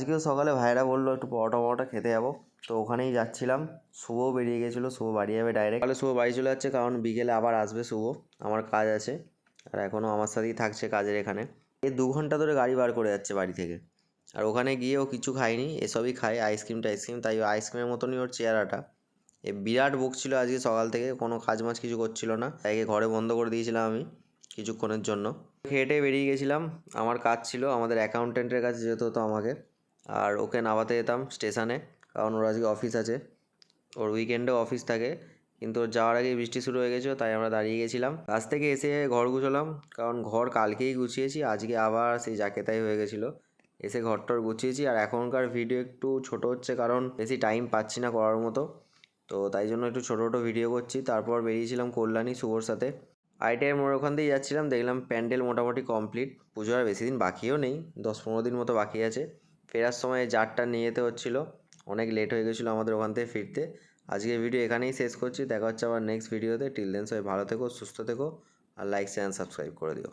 আজকেও সকালে ভাইরা বললো একটু পরোটা খেতে যাবো, তো ওখানেই যাচ্ছিলাম। শুভও বেরিয়ে গেছিলো, শুভ বাড়ি যাবে ডাইরেক্ট। তাহলে শুভ বাড়ি চলে যাচ্ছে, কারণ বিকেলে আবার আসবে শুভ। আমার কাজ আছে, আর এখনও আমার সাথেই থাকছে কাজের এখানে। 2 ঘন্টা ধরে গাড়ি বার করে যাচ্ছে বাড়ি থেকে, আর ওখানে গিয়েও কিছু খায়নি, এসবই খায় আইসক্রিম টাইসক্রিম। তাই আইসক্রিমের মতনই ওর চেহারাটা। বিরাট বকছিল আজকে সকাল থেকে, কোনো কাজ মাজ কিছু করছিল না, তাই ঘরে বন্ধ করে দিয়েছিলাম আমি কিছুক্ষণের জন্য। খেটে বেরিয়ে গেছিলাম, আমার কাজ ছিল আমাদের অ্যাকাউন্টেন্টের কাছে যেতে হতো আমাকে, আর ওকে নামাতে যেতাম স্টেশনে, কারণ ওর আজকে অফিস আছে। ওর উইকেন্ডেও অফিস থাকে, কিন্তু ওর যাওয়ার আগেই বৃষ্টি শুরু হয়ে গেছিলো, তাই আমরা দাঁড়িয়ে গেছিলাম। কাজ থেকে এসে ঘর গুছলাম, কারণ ঘর কালকেই গুছিয়েছি, আজকে আবার সেই যাকে তাই হয়ে গেছিলো। এসে ঘরটর গুছিয়েছি, আর এখনকার ভিডিও একটু ছোট হচ্ছে, কারণ বেশি টাইম পাচ্ছি না করার মতো, তো তাই জন্য একটু ছোটো ছোটো ভিডিও করছি। তারপর বেরিয়েছিলাম কল্যাণী শুভর সাথে। আইটিআই মোড় ওখান দিয়ে যাচ্ছিলাম, দেখলাম প্যান্ডেল মোটামুটি কমপ্লিট। পুজো আর বেশি দিন বাকিও নেই, 10-15 দিন মতো বাকি আছে। ফেরার সময় জারটা নিয়ে যেতে হচ্ছিলো, অনেক লেট হয়ে গেছিলো আমাদের ওখান থেকে ফিরতে। আজকের ভিডিও এখানেই শেষ করছি, দেখা হচ্ছে আবার নেক্সট ভিডিওতে। টিল দেন সবাই ভালো থেকো, সুস্থ থেকো, আর লাইক শেয়ার সাবস্ক্রাইব করে দিও।